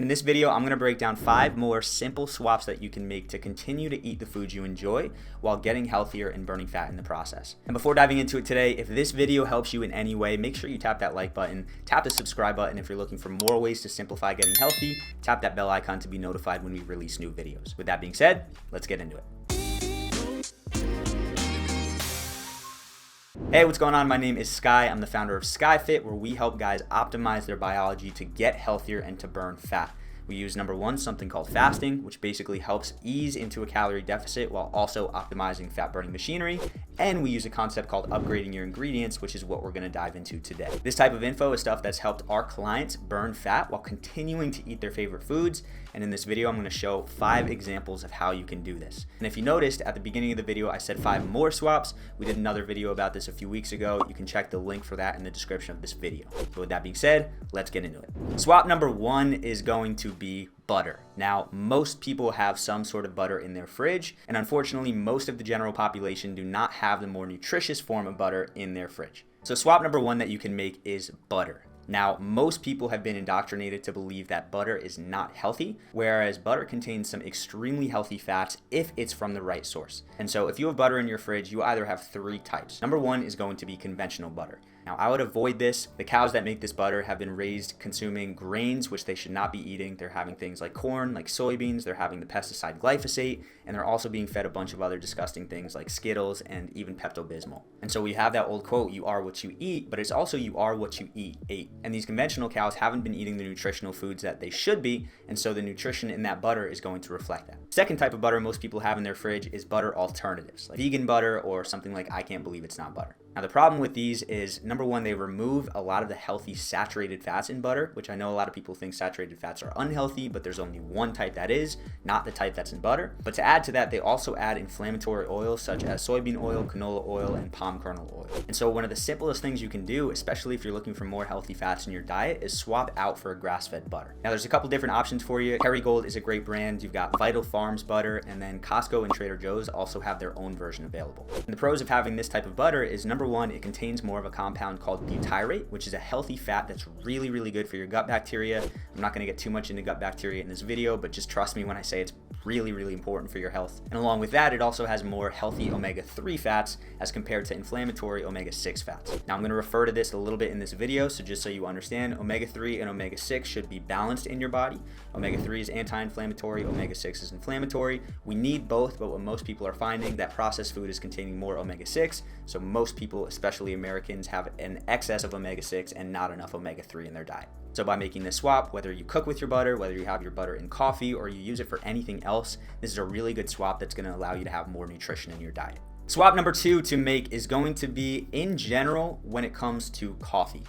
In this video, I'm going to break down 5 more simple swaps that you can make to continue to eat the foods you enjoy while getting healthier and burning fat in the process. And before diving into it today, if this video helps you in any way, make sure you tap that like button, tap the subscribe button if you're looking for more ways to simplify getting healthy, tap that bell icon to be notified when we release new videos. With that being said, let's get into it. Hey, what's going on? My name is Sky. I'm the founder of SkyFit, where we help guys optimize their biology to get healthier and to burn fat. We use number 1, something called fasting, which basically helps ease into a calorie deficit while also optimizing fat burning machinery. And we use a concept called upgrading your ingredients, which is what we're going to dive into today. This type of info is stuff that's helped our clients burn fat while continuing to eat their favorite foods. And in this video, I'm going to show 5 examples of how you can do this. And if you noticed at the beginning of the video, I said 5 more swaps. We did another video about this a few weeks ago. You can check the link for that in the description of this video. So with that being said, let's get into it. Swap number 1 is going to be butter. Now, most people have some sort of butter in their fridge, and unfortunately, most of the general population do not have the more nutritious form of butter in their fridge. So swap number 1 that you can make is butter. Now, most people have been indoctrinated to believe that butter is not healthy, whereas butter contains some extremely healthy fats if it's from the right source. And so if you have butter in your fridge, you either have 3 types. Number 1 is going to be conventional butter. Now, I would avoid this. The cows that make this butter have been raised consuming grains, which they should not be eating. They're having things like corn, like soybeans. They're having the pesticide glyphosate, and they're also being fed a bunch of other disgusting things like Skittles and even Pepto-Bismol. And so we have that old quote, you are what you eat, but it's also you are what you ate. And these conventional cows haven't been eating the nutritional foods that they should be, and so the nutrition in that butter is going to reflect that. Second type of butter most people have in their fridge is butter alternatives, like vegan butter or something like I can't believe it's not butter. Now, the problem with these is, number 1, they remove a lot of the healthy saturated fats in butter, which I know a lot of people think saturated fats are unhealthy, but there's only one type that is, not the type that's in butter. But to add to that, they also add inflammatory oils such as soybean oil, canola oil, and palm kernel oil. And so one of the simplest things you can do, especially if you're looking for more healthy fats in your diet, is swap out for a grass-fed butter. Now, there's a couple different options for you. Kerrygold is a great brand. You've got Vital Farms butter, and then Costco and Trader Joe's also have their own version available. And the pros of having this type of butter is, number 1, it contains more of a compound called butyrate, which is a healthy fat that's really, really good for your gut bacteria. I'm not going to get too much into gut bacteria in this video, but just trust me when I say it's really, really important for your health. And along with that, it also has more healthy omega-3 fats as compared to inflammatory omega-6 fats. Now, I'm going to refer to this a little bit in this video, so just so you understand, omega-3 and omega-6 should be balanced in your body. Omega-3 is anti-inflammatory, omega-6 is inflammatory. We need both, but what most people are finding, that processed food is containing more omega-6, so most people, especially Americans, have an excess of omega-6 and not enough omega-3 in their diet. So by making this swap, whether you cook with your butter, whether you have your butter in coffee, or you use it for anything else, this is a really good swap that's going to allow you to have more nutrition in your diet. Swap number 2 to make is going to be, in general, when it comes to coffee.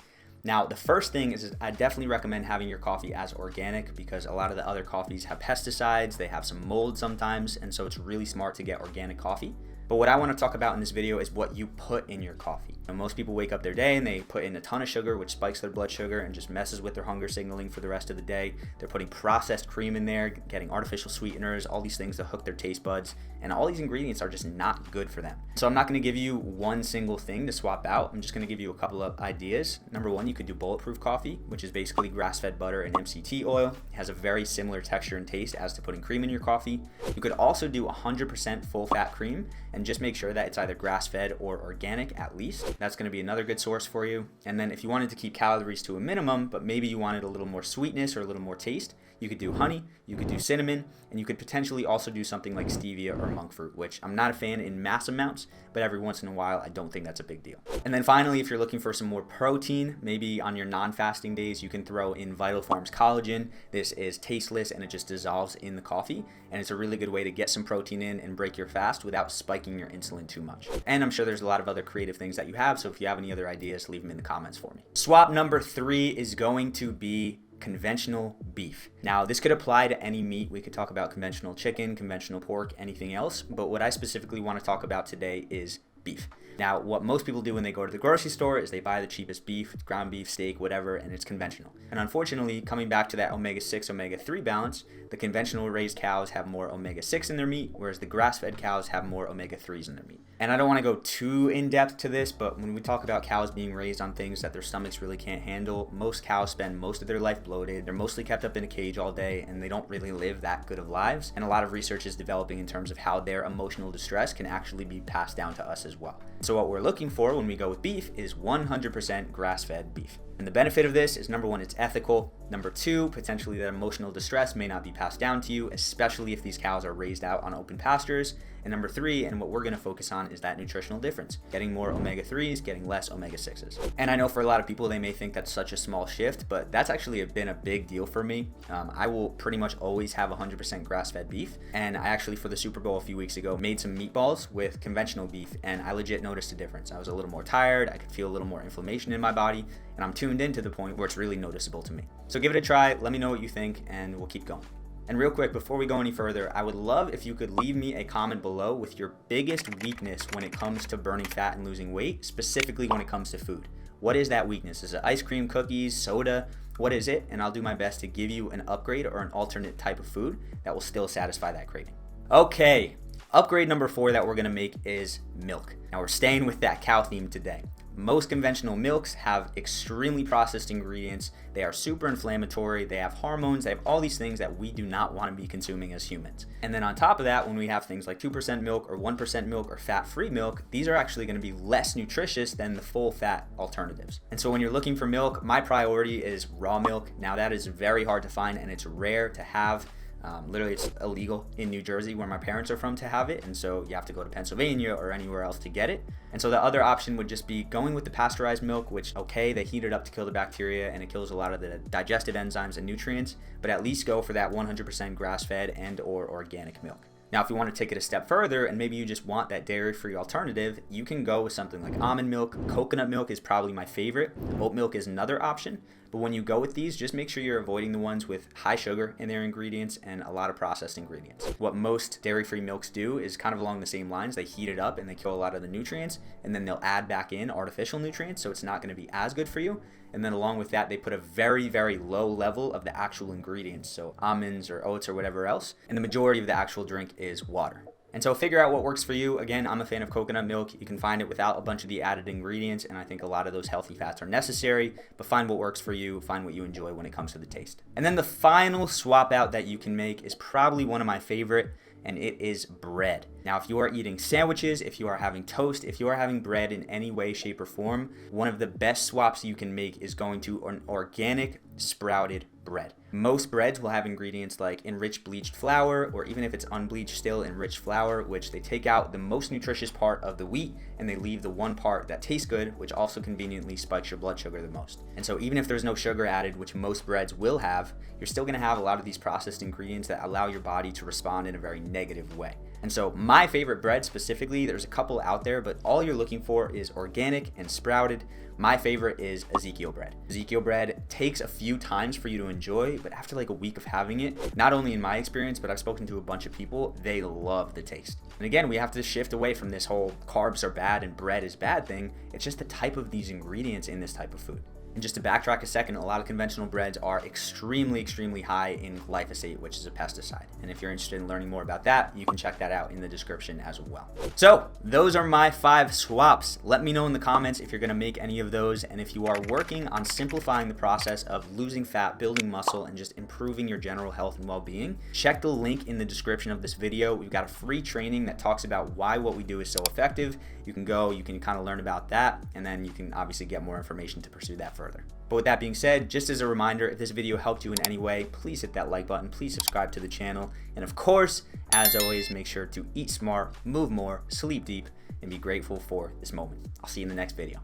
Now, the first thing is I definitely recommend having your coffee as organic, because a lot of the other coffees have pesticides, they have some mold sometimes, and so it's really smart to get organic coffee. But what I want to talk about in this video is what you put in your coffee. Now, most people wake up their day and they put in a ton of sugar, which spikes their blood sugar and just messes with their hunger signaling for the rest of the day. They're putting processed cream in there, getting artificial sweeteners, all these things to hook their taste buds, and all these ingredients are just not good for them. So I'm not going to give you one single thing to swap out. I'm just going to give you a couple of ideas. Number 1, you could do bulletproof coffee, which is basically grass-fed butter and MCT oil. It has a very similar texture and taste as to putting cream in your coffee. You could also do 100% full-fat cream, and just make sure that it's either grass-fed or organic at least. That's going to be another good source for you. And then if you wanted to keep calories to a minimum, but maybe you wanted a little more sweetness or a little more taste, you could do honey, you could do cinnamon, and you could potentially also do something like stevia or monk fruit, which I'm not a fan in mass amounts, but every once in a while, I don't think that's a big deal. And then finally, if you're looking for some more protein, maybe on your non-fasting days, you can throw in Vital Farms collagen. This is tasteless and it just dissolves in the coffee, and it's a really good way to get some protein in and break your fast without spiking your insulin too much. And I'm sure there's a lot of other creative things that you have, so if you have any other ideas, leave them in the comments for me. Swap number 3 is going to be conventional beef. Now, this could apply to any meat. We could talk about conventional chicken, conventional pork, anything else, but what I specifically want to talk about today is beef. Now, what most people do when they go to the grocery store is they buy the cheapest beef, ground beef, steak, whatever, and it's conventional. And unfortunately, coming back to that omega-6, omega-3 balance, the conventional raised cows have more omega-6 in their meat, whereas the grass-fed cows have more omega-3s in their meat. And I don't want to go too in-depth to this, but when we talk about cows being raised on things that their stomachs really can't handle, most cows spend most of their life bloated. They're mostly kept up in a cage all day, and they don't really live that good of lives. And a lot of research is developing in terms of how their emotional distress can actually be passed down to us as well. So what we're looking for when we go with beef is 100% grass-fed beef. And the benefit of this is, number one, it's ethical. Number two, potentially that emotional distress may not be passed down to you, especially if these cows are raised out on open pastures. And number three, and what we're going to focus on, is that nutritional difference. Getting more omega-3s, getting less omega-6s. And I know for a lot of people, they may think that's such a small shift, but that's actually been a big deal for me. I will pretty much always have 100% grass-fed beef. And I actually, for the Super Bowl a few weeks ago, made some meatballs with conventional beef, and I legit noticed a difference. I was a little more tired, I could feel a little more inflammation in my body, and I'm tuned in to the point where it's really noticeable to me. So give it a try, let me know what you think, and we'll keep going. And real quick, before we go any further, I would love if you could leave me a comment below with your biggest weakness when it comes to burning fat and losing weight, specifically when it comes to food. What is that weakness? Is it ice cream, cookies, soda? What is it? And I'll do my best to give you an upgrade or an alternate type of food that will still satisfy that craving. Okay, upgrade number 4 that we're gonna make is milk. Now we're staying with that cow theme today. Most conventional milks have extremely processed ingredients. They are super inflammatory. They have hormones. They have all these things that we do not want to be consuming as humans. And then on top of that, when we have things like 2% milk or 1% milk or fat-free milk, these are actually going to be less nutritious than the full fat alternatives. And so when you're looking for milk, my priority is raw milk. Now that is very hard to find, and it's rare to have. Literally, it's illegal in New Jersey, where my parents are from, to have it, and so you have to go to Pennsylvania or anywhere else to get it. And so the other option would just be going with the pasteurized milk, which, okay, they heat it up to kill the bacteria and it kills a lot of the digestive enzymes and nutrients, but at least go for that 100% grass-fed and or organic milk. Now, if you want to take it a step further and maybe you just want that dairy-free alternative, you can go with something like almond milk. Coconut milk is probably my favorite. Oat milk is another option. But when you go with these, just make sure you're avoiding the ones with high sugar in their ingredients and a lot of processed ingredients. What most dairy-free milks do is kind of along the same lines. They heat it up and they kill a lot of the nutrients, and then they'll add back in artificial nutrients, so it's not going to be as good for you. And then along with that, they put a very, very low level of the actual ingredients, so almonds or oats or whatever else. And the majority of the actual drink is water. And so figure out what works for you. Again, I'm a fan of coconut milk. You can find it without a bunch of the added ingredients, and I think a lot of those healthy fats are necessary, but find what works for you, find what you enjoy when it comes to the taste. And then the final swap out that you can make is probably one of my favorite, and it is bread. Now, if you are eating sandwiches, if you are having toast, if you are having bread in any way, shape, or form, one of the best swaps you can make is going to an organic sprouted bread. Most breads will have ingredients like enriched bleached flour, or even if it's unbleached, still enriched flour, which they take out the most nutritious part of the wheat and they leave the one part that tastes good, which also conveniently spikes your blood sugar the most. And so even if there's no sugar added, which most breads will have, you're still going to have a lot of these processed ingredients that allow your body to respond in a very negative way. And so my favorite bread specifically, there's a couple out there, but all you're looking for is organic and sprouted. My favorite is Ezekiel bread. Ezekiel bread takes a few times for you to enjoy, but after like a week of having it, not only in my experience, but I've spoken to a bunch of people, they love the taste. And again, we have to shift away from this whole carbs are bad and bread is bad thing. It's just the type of these ingredients in this type of food. And just to backtrack a second, a lot of conventional breads are extremely, extremely high in glyphosate, which is a pesticide. And if you're interested in learning more about that, you can check that out in the description as well. So those are my 5 swaps. Let me know in the comments if you're going to make any of those. And if you are working on simplifying the process of losing fat, building muscle, and just improving your general health and well-being, check the link in the description of this video. We've got a free training that talks about why what we do is so effective. You can go, you can kind of learn about that, and then you can obviously get more information to pursue that further. But with that being said, just as a reminder, if this video helped you in any way, please hit that like button, please subscribe to the channel, and of course, as always, make sure to eat smart, move more, sleep deep, and be grateful for this moment. I'll see you in the next video.